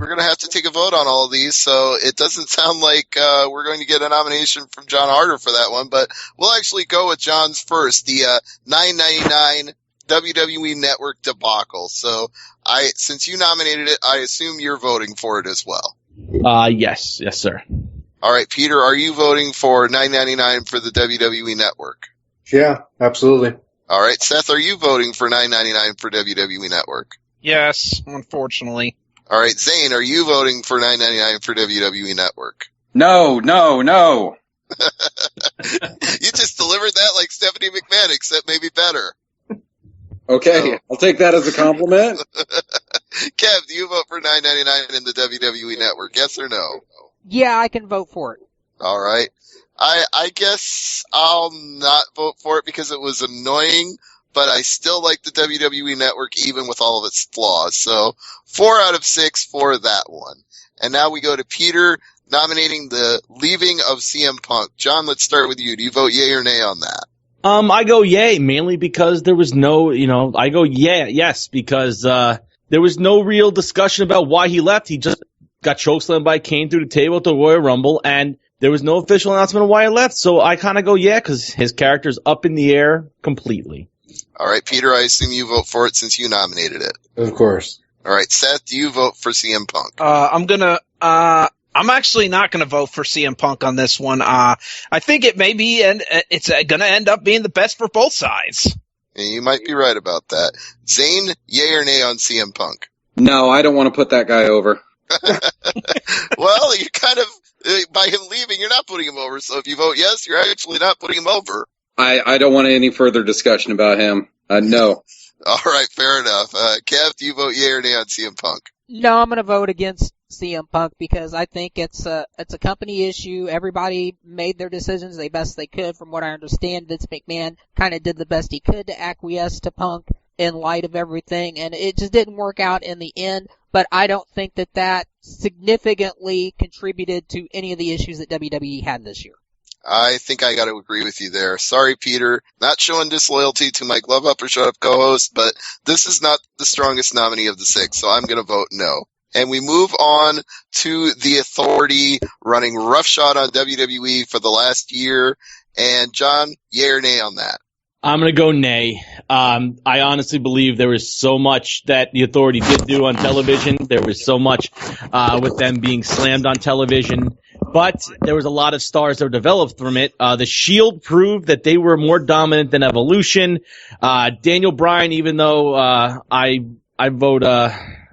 we're going to have to take a vote on all of these, so it doesn't sound like we're going to get a nomination from John Harder for that one, but we'll actually go with John's first, the $9.99 WWE Network debacle. So, since you nominated it, I assume you're voting for it as well. Yes, sir. All right, Peter, are you voting for $9.99 for the WWE Network? Yeah, absolutely. All right, Seth, are you voting for $9.99 for WWE Network? Yes, unfortunately. All right, Zane, are you voting for $9.99 for WWE Network? No. You just delivered that like Stephanie McMahon, except maybe better. Okay, I'll take that as a compliment. Kev, do you vote for $9.99 in the WWE Network? Yes or no? Yeah, I can vote for it. All right. I guess I'll not vote for it because it was annoying, but I still like the WWE Network even with all of its flaws. So 4 out of 6 for that one. And now we go to Peter nominating the leaving of CM Punk. John, let's start with you. Do you vote yay or nay on that? I go yay, mainly because there was no, I go yes, because there was no real discussion about why he left. He just got chokeslammed by Kane through the table at the Royal Rumble, and there was no official announcement of why he left. So I kind of go because his character's up in the air completely. All right, Peter, I assume you vote for it since you nominated it. Of course. All right, Seth, do you vote for CM Punk? I'm actually not going to vote for CM Punk on this one. I think it may be, and it's going to end up being the best for both sides. And you might be right about that. Zane, yay or nay on CM Punk? No, I don't want to put that guy over. Well, you kind of, by him leaving, you're not putting him over. So if you vote yes, you're actually not putting him over. I don't want any further discussion about him. No. All right, fair enough. Kev, do you vote yay or nay on CM Punk? No, I'm going to vote against CM Punk because I think it's a company issue. Everybody made their decisions the best they could. From what I understand, Vince McMahon kind of did the best he could to acquiesce to Punk in light of everything, and it just didn't work out in the end. But I don't think that significantly contributed to any of the issues that WWE had this year. I think I got to agree with you there. Sorry, Peter. Not showing disloyalty to my Glove Up or Shut Up co-host, but this is not the strongest nominee of the 6, so I'm going to vote no. And we move on to the Authority running roughshod on WWE for the last year. And John, yay or nay on that? I'm going to go nay. I honestly believe there was so much that the Authority did do on television. There was so much with them being slammed on television. But there was a lot of stars that were developed from it. The Shield proved that they were more dominant than Evolution. Daniel Bryan, even though I vote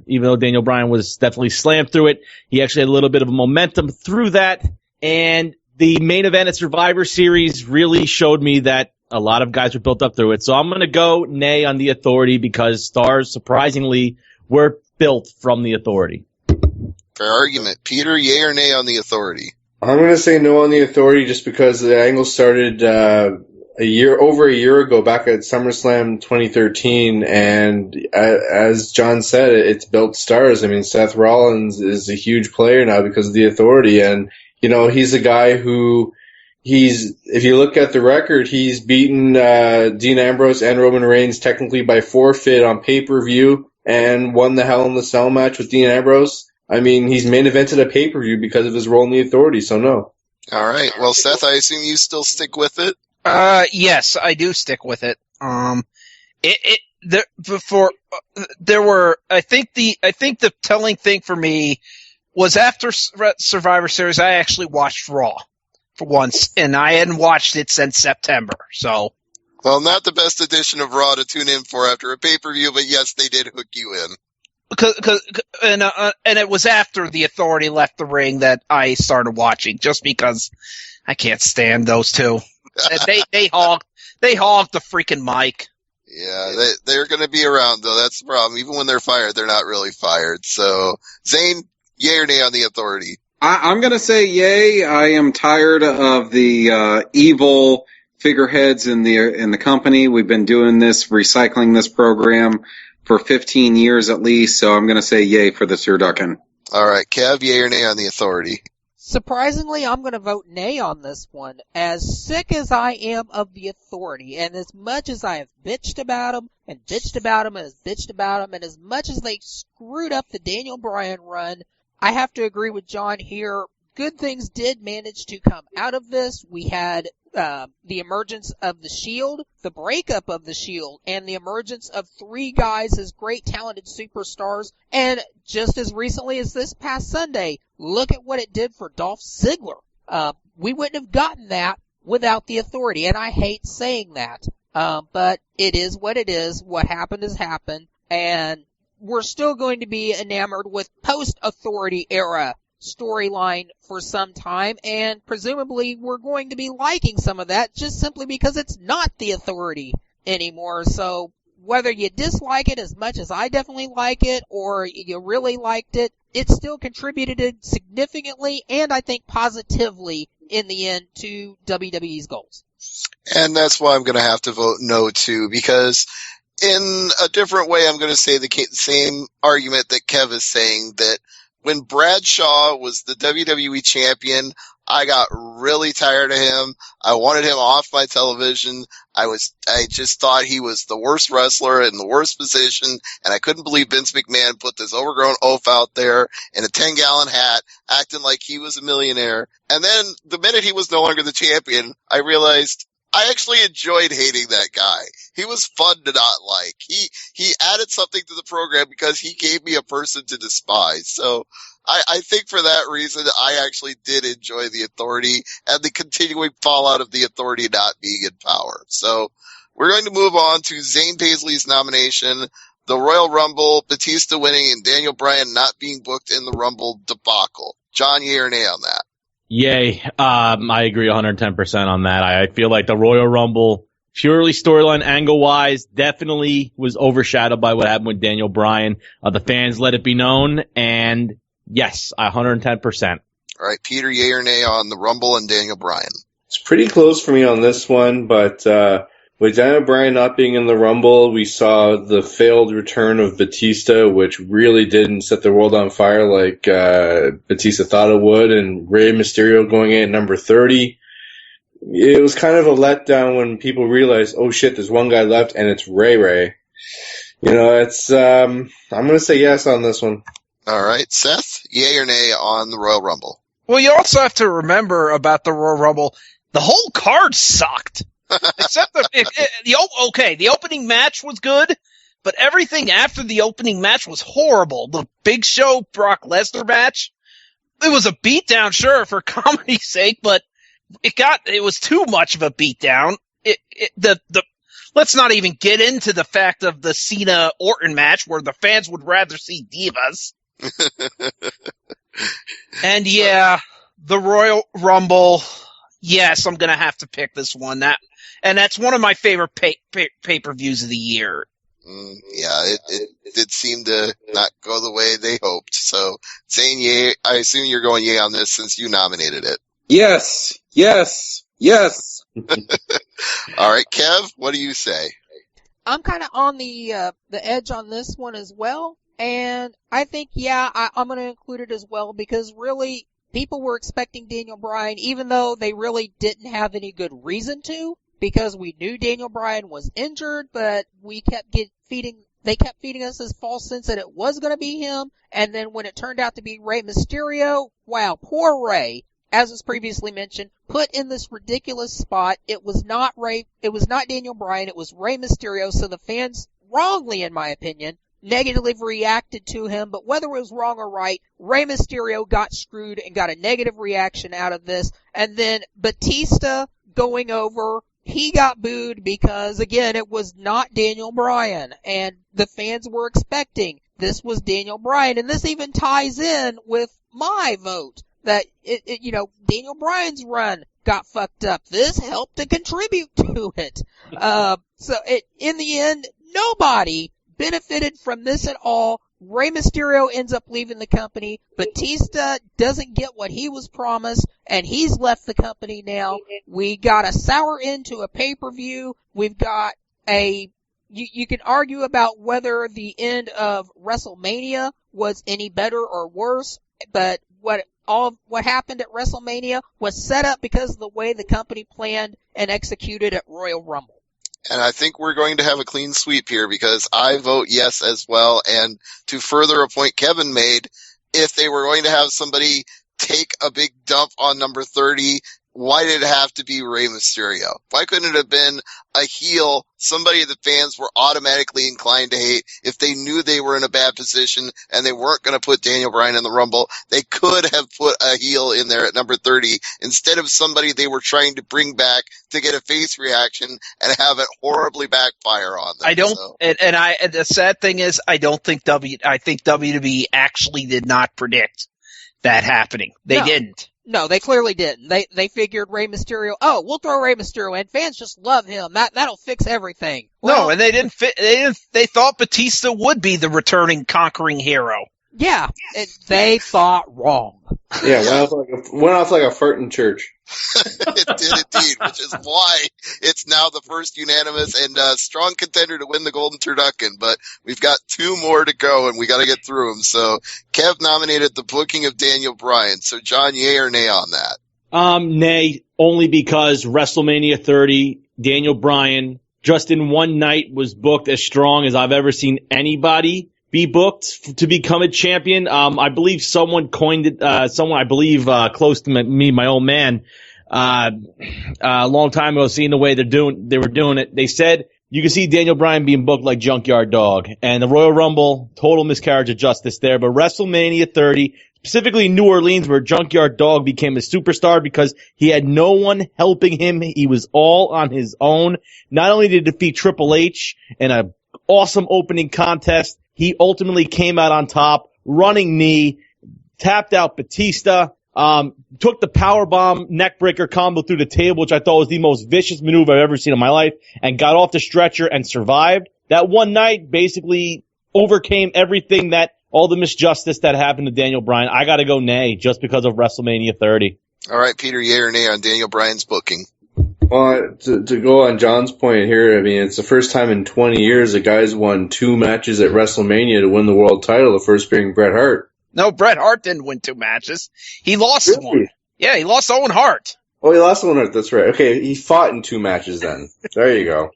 even though Daniel Bryan was definitely slammed through it, he actually had a little bit of a momentum through that. And the main event at Survivor Series really showed me that a lot of guys were built up through it. So I'm going to go nay on the Authority because stars, surprisingly, were built from the Authority. Fair argument. Peter, yay or nay on the Authority? I'm going to say no on the Authority just because the angle started over a year ago, back at SummerSlam 2013, and as John said, it's built stars. I mean, Seth Rollins is a huge player now because of the Authority, and he's a guy who if you look at the record, he's beaten Dean Ambrose and Roman Reigns technically by forfeit on pay-per-view and won the Hell in the Cell match with Dean Ambrose. I mean, he's main evented a pay-per-view because of his role in the Authority, so no. All right. Well, Seth, I assume you still stick with it? Yes, I do stick with it. I think the telling thing for me was after Survivor Series, I actually watched Raw for once, and I hadn't watched it since September, so. Well, not the best edition of Raw to tune in for after a pay-per-view, but yes, they did hook you in. And it was after the Authority left the ring that I started watching, just because I can't stand those two. They hogged the freaking mic. Yeah, they're going to be around though. That's the problem. Even when they're fired, they're not really fired. So, Zane, yay or nay on the Authority? I'm going to say yay. I am tired of the evil figureheads in the company. We've been doing this, recycling this program for 15 years at least, so I'm going to say yay for the Turducken. All right, Kev, yay or nay on the Authority? Surprisingly, I'm going to vote nay on this one. As sick as I am of the Authority, and as much as I have bitched about them, and bitched about them, and bitched about them, and as much as they screwed up the Daniel Bryan run, I have to agree with John here. Good things did manage to come out of this. We had the emergence of the Shield, the breakup of the Shield, and the emergence of 3 guys as great talented superstars. And just as recently as this past Sunday, look at what it did for Dolph Ziggler. We wouldn't have gotten that without the Authority, and I hate saying that. But it is what it is. What happened has happened, and we're still going to be enamored with post-Authority era storyline for some time, and presumably we're going to be liking some of that just simply because it's not the Authority anymore. So whether you dislike it as much as I definitely like it, or you really liked it, it still contributed significantly and I think positively in the end to WWE's goals. And that's why I'm going to have to vote no too, because in a different way, I'm going to say the same argument that Kev is saying, that when Bradshaw was the WWE champion, I got really tired of him. I wanted him off my television. I just thought he was the worst wrestler in the worst position, and I couldn't believe Vince McMahon put this overgrown oaf out there in a 10-gallon hat, acting like he was a millionaire. And then the minute he was no longer the champion, I realized I actually enjoyed hating that guy. He was fun to not like. He added something to the program because he gave me a person to despise. So I think for that reason, I actually did enjoy the Authority and the continuing fallout of the Authority not being in power. So we're going to move on to Zane Paisley's nomination, the Royal Rumble, Batista winning, and Daniel Bryan not being booked in the Rumble debacle. John, yay or nay on that? Yay. I agree 110% on that. I feel like the Royal Rumble, purely storyline angle-wise, definitely was overshadowed by what happened with Daniel Bryan. The fans let it be known, and yes, 110%. All right, Peter, yay or nay on the Rumble and Daniel Bryan? It's pretty close for me on this one, but with Daniel Bryan not being in the Rumble, we saw the failed return of Batista, which really didn't set the world on fire like Batista thought it would, and Rey Mysterio going in at number 30. It was kind of a letdown when people realized, oh shit, there's one guy left, and it's Ray. You know, it's I'm going to say yes on this one. All right, Seth, yay or nay on the Royal Rumble? Well, you also have to remember about the Royal Rumble, the whole card sucked. Except the opening match was good, but everything after the opening match was horrible. The Big Show Brock Lesnar match, it was a beatdown, sure, for comedy's sake, but it was too much of a beatdown. Let's not even get into the fact of the Cena Orton match where the fans would rather see divas. And yeah, the Royal Rumble. Yes, I'm gonna have to pick this one. That's one of my favorite pay-per-views of the year. Yeah, it did seem to not go the way they hoped. So, Zane, yay. I assume you're going yay on this since you nominated it. Yes. All right, Kev, what do you say? I'm kind of on the edge on this one as well, and I think I'm going to include it as well because really people were expecting Daniel Bryan, even though they really didn't have any good reason to, because we knew Daniel Bryan was injured, but they kept feeding us this false sense that it was going to be him, and then when it turned out to be Rey Mysterio, wow, poor Rey, as was previously mentioned, put in this ridiculous spot. It was not Daniel Bryan, it was Rey Mysterio, so the fans, wrongly in my opinion, negatively reacted to him, but whether it was wrong or right, Rey Mysterio got screwed and got a negative reaction out of this, and then Batista going over, he got booed because, again, it was not Daniel Bryan, and the fans were expecting this was Daniel Bryan, and this even ties in with my vote, that, Daniel Bryan's run got fucked up. This helped to contribute to it. In the end, nobody benefited from this at all. Rey Mysterio ends up leaving the company. Batista doesn't get what he was promised, and he's left the company now. We got a sour end to a pay-per-view. We've got you can argue about whether the end of WrestleMania was any better or worse, but what happened at WrestleMania was set up because of the way the company planned and executed at Royal Rumble. And I think we're going to have a clean sweep here because I vote yes as well. And to further a point Kevin made, if they were going to have somebody take a big dump on number 30, why did it have to be Rey Mysterio? Why couldn't it have been a heel, somebody the fans were automatically inclined to hate if they knew they were in a bad position and they weren't going to put Daniel Bryan in the Rumble? They could have put a heel in there at number 30 instead of somebody they were trying to bring back to get a face reaction and have it horribly backfire on them. I don't, and the sad thing is, I think WWE actually did not predict that happening. They didn't. No, they clearly didn't. They figured Rey Mysterio, we'll throw Rey Mysterio in. Fans just love him. That'll fix everything. Well, no, and they thought Batista would be the returning conquering hero. Yeah, they thought wrong. Yeah, went off like a fart in church. It did indeed, which is why it's now the first unanimous and strong contender to win the Golden Turducken. But we've got 2 more to go, and we got to get through them. So Kev nominated the booking of Daniel Bryan. So John, yay or nay on that? Nay, only because WrestleMania 30, Daniel Bryan, just in one night, was booked as strong as I've ever seen anybody be booked to become a champion. I believe someone coined it, close to me, my old man, a long time ago, seeing the way they were doing it. They said you can see Daniel Bryan being booked like Junkyard Dog, and the Royal Rumble, total miscarriage of justice there. But WrestleMania 30, specifically New Orleans, where Junkyard Dog became a superstar because he had no one helping him. He was all on his own. Not only did he defeat Triple H in an awesome opening contest, he ultimately came out on top, running knee, tapped out Batista, took the powerbomb neckbreaker combo through the table, which I thought was the most vicious maneuver I've ever seen in my life, and got off the stretcher and survived. That one night basically overcame everything all the misjustice that happened to Daniel Bryan. I gotta go nay, just because of WrestleMania 30. All right, Peter, yay or nay on Daniel Bryan's booking? Well, to go on John's point here, I mean, it's the first time in 20 years a guy's won 2 matches at WrestleMania to win the world title, the first being Bret Hart. No, Bret Hart didn't win 2 matches. He lost one. Yeah, he lost Owen Hart. Oh, he lost Owen Hart, that's right. Okay, he fought in 2 matches then. There you go.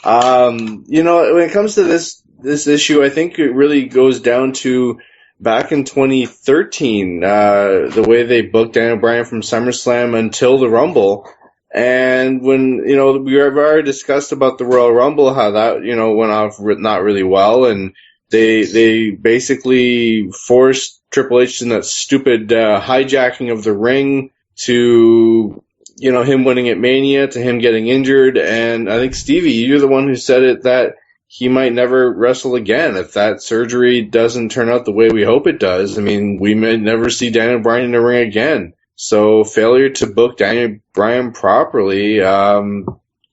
When it comes to this issue, I think it really goes down to back in 2013, the way they booked Daniel Bryan from SummerSlam until the Rumble. And when, we have already discussed about the Royal Rumble, how that, went off not really well. And they basically forced Triple H in that stupid hijacking of the ring to, him winning at Mania, to him getting injured. And I think, Stevie, you're the one who said it, that he might never wrestle again if that surgery doesn't turn out the way we hope it does. I mean, we may never see Daniel Bryan in the ring again. So failure to book Daniel Bryan properly, I'm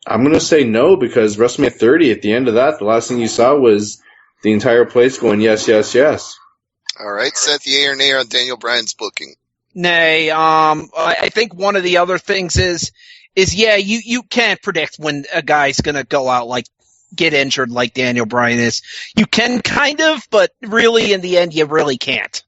going to say no, because WrestleMania 30, at the end of that, the last thing you saw was the entire place going, yes, yes, yes. All right, Seth, yay or nay on Daniel Bryan's booking? Nay, I think one of the other things is you can't predict when a guy's going to go out, get injured like Daniel Bryan is. You can kind of, but really in the end, you really can't.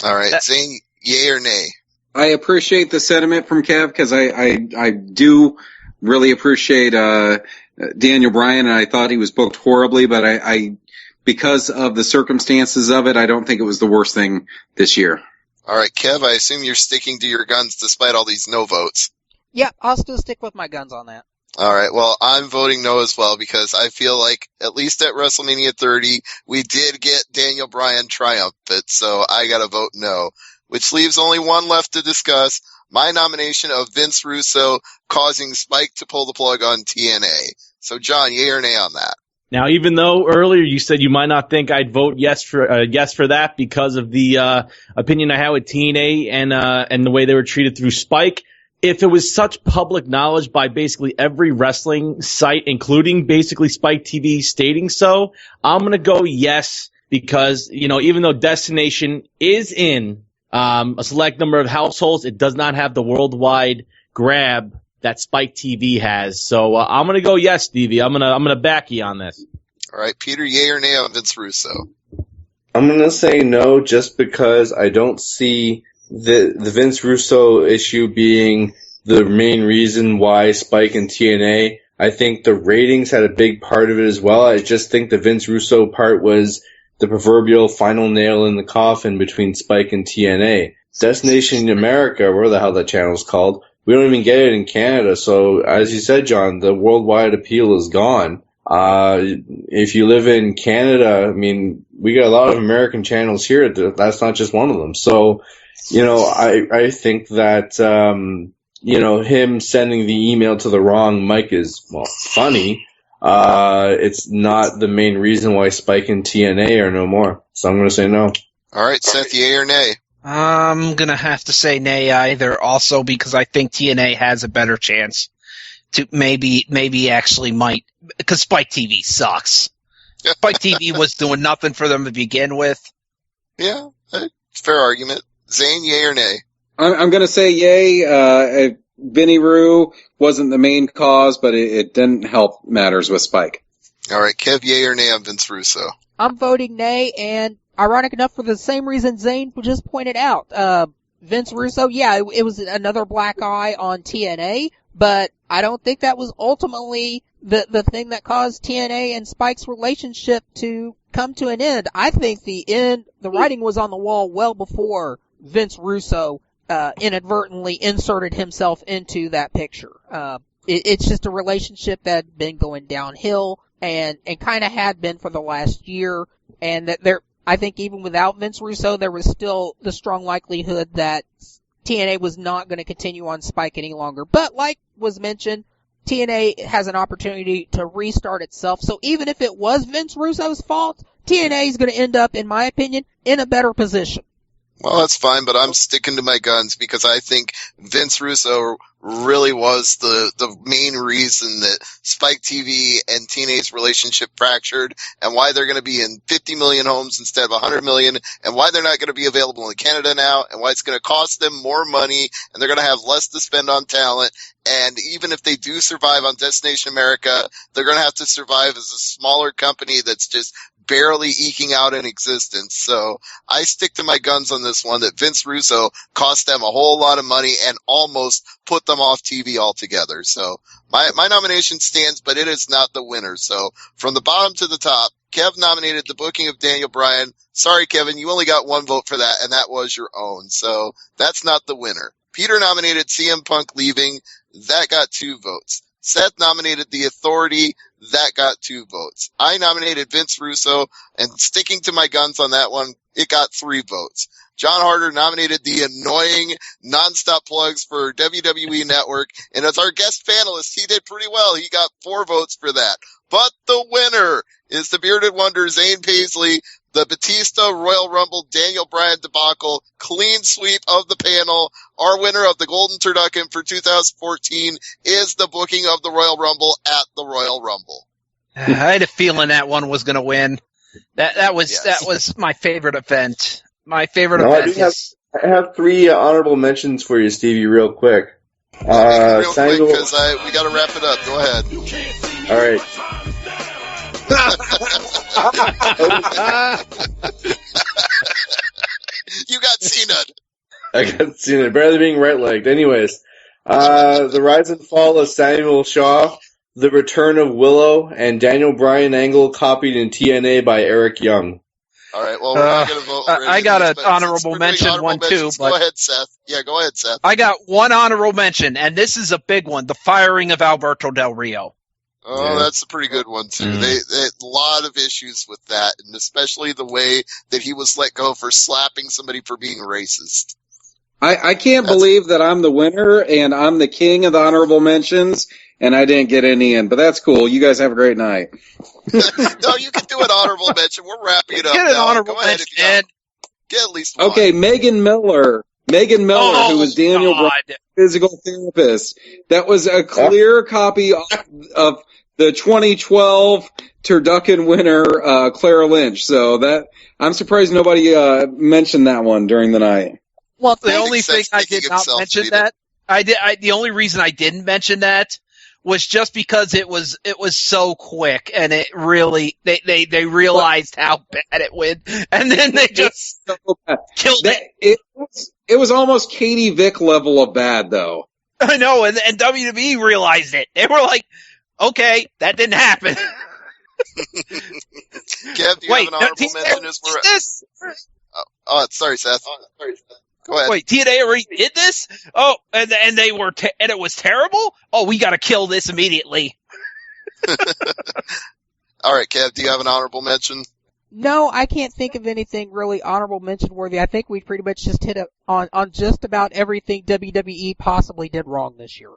All right, Zane, yay or nay? I appreciate the sentiment from Kev, because I do really appreciate Daniel Bryan, and I thought he was booked horribly, but I because of the circumstances of it, I don't think it was the worst thing this year. All right, Kev, I assume you're sticking to your guns despite all these no votes. Yeah, I'll still stick with my guns on that. All right, well, I'm voting no as well, because I feel like, at least at WrestleMania 30, we did get Daniel Bryan triumphant, so I gotta vote no. Which leaves only one left to discuss, my nomination of Vince Russo causing Spike to pull the plug on TNA. So, John, yay or nay on that? Now, even though earlier you said you might not think I'd vote yes for that because of the opinion I had with TNA and the way they were treated through Spike, if it was such public knowledge by basically every wrestling site, including basically Spike TV, stating so, I'm going to go yes, because, even though Destination is in a select number of households, it does not have the worldwide grab that Spike TV has. So I'm going to go yes, Stevie. I'm going to back you on this. All right, Peter, yay or nay on Vince Russo? I'm going to say no, just because I don't see the Vince Russo issue being the main reason why Spike and TNA. I think the ratings had a big part of it as well. I just think the Vince Russo part was the proverbial final nail in the coffin between Spike and TNA. Destination America, where the hell that channel's called, we don't even get it in Canada. So, as you said, John, the worldwide appeal is gone. If you live in Canada, I mean, we got a lot of American channels here. That's not just one of them. So, I think that, him sending the email to the wrong mic is, well, funny. It's not the main reason why Spike and TNA are no more. So I'm going to say no. All right, Seth, yay or nay? I'm going to have to say nay either, also because I think TNA has a better chance to maybe actually might, because Spike TV sucks. Spike TV was doing nothing for them to begin with. Yeah, fair argument. Zane, yay or nay? I'm going to say yay. Vinny Roo wasn't the main cause, but it didn't help matters with Spike. All right, Kev, yay or nay on Vince Russo? I'm voting nay, and ironic enough, for the same reason Zane just pointed out. Vince Russo, yeah, it was another black eye on TNA, but I don't think that was ultimately the thing that caused TNA and Spike's relationship to come to an end. I think the writing was on the wall well before Vince Russo inadvertently inserted himself into that picture. It's just a relationship that had been going downhill and kind of had been for the last year, and that I think even without Vince Russo, there was still the strong likelihood that TNA was not going to continue on Spike any longer. But like was mentioned, TNA has an opportunity to restart itself. So even if it was Vince Russo's fault, TNA is going to end up, in my opinion, in a better position. Well, that's fine, but I'm sticking to my guns because I think Vince Russo really was the main reason that Spike TV and TNA's relationship fractured, and why they're going to be in 50 million homes instead of 100 million, and why they're not going to be available in Canada now, and why it's going to cost them more money, and they're going to have less to spend on talent. And even if they do survive on Destination America, they're going to have to survive as a smaller company that's just barely eking out an existence. So I stick to my guns on this one, that Vince Russo cost them a whole lot of money and almost put them off TV altogether. So my nomination stands, but it is not the winner. So from the bottom to the top, Kev nominated the booking of Daniel Bryan. Sorry, Kevin, you only got one vote for that, and that was your own. So that's not the winner. Peter nominated CM Punk leaving. That got 2 votes. Seth nominated The Authority. That got 2 votes. I nominated Vince Russo, and sticking to my guns on that one, it got 3 votes. John Harder nominated the annoying nonstop plugs for WWE Network, and as our guest panelist, he did pretty well. He got 4 votes for that. But the winner is the Bearded Wonder, Zane Paisley, the Batista Royal Rumble Daniel Bryan debacle, clean sweep of the panel. Our winner of the Golden Turducken for 2014 is the booking of the Royal Rumble at the Royal Rumble. I had a feeling that one was going to win. That was my favorite event. My favorite event. I have 3 honorable mentions for you, Stevie, real quick. Real quick, because we got to wrap it up. Go ahead. All right. You got Cena. I got Cena. Better than being right-legged. Anyways, the rise and fall of Samuel Shaw, the return of Willow, and Daniel Bryan angle copied in TNA by Eric Young. All right, well, we're not going to vote. I got an honorable mention one, too. But go ahead, Seth. Yeah, go ahead, Seth. I got one honorable mention, and this is a big one, the firing of Alberto Del Rio. Oh, Yeah. That's a pretty good one, too. Mm. They had a lot of issues with that, and especially the way that he was let go for slapping somebody for being racist. I can't believe that I'm the winner and I'm the king of the honorable mentions, and I didn't get any in. But that's cool. You guys have a great night. No, you can do an honorable mention. We're wrapping it up Get an now. honorable Go ahead mention, if you Ed. get at least one. Okay, Megan Miller, who was Daniel Bryan's physical therapist. That was a clear copy of the 2012 Turducken winner, Clara Lynch. So that I'm surprised nobody mentioned that one during the night. Well, The only thing I did not mention that the only reason I didn't mention that was just because it was so quick, and it really they realized how bad it went, and then they just killed it. It was almost Katie Vick level of bad, though. I know, and WWE realized it. They were like, "Okay, that didn't happen." Kev, do you have an honorable mention as we're this? sorry, Seth. Go ahead. Wait, TNA already did this? Oh, and they were and it was terrible? Oh, we got to kill this immediately. All right, Kev, do you have an honorable mention? No, I can't think of anything really honorable mention worthy. I think we pretty much just hit on just about everything WWE possibly did wrong this year.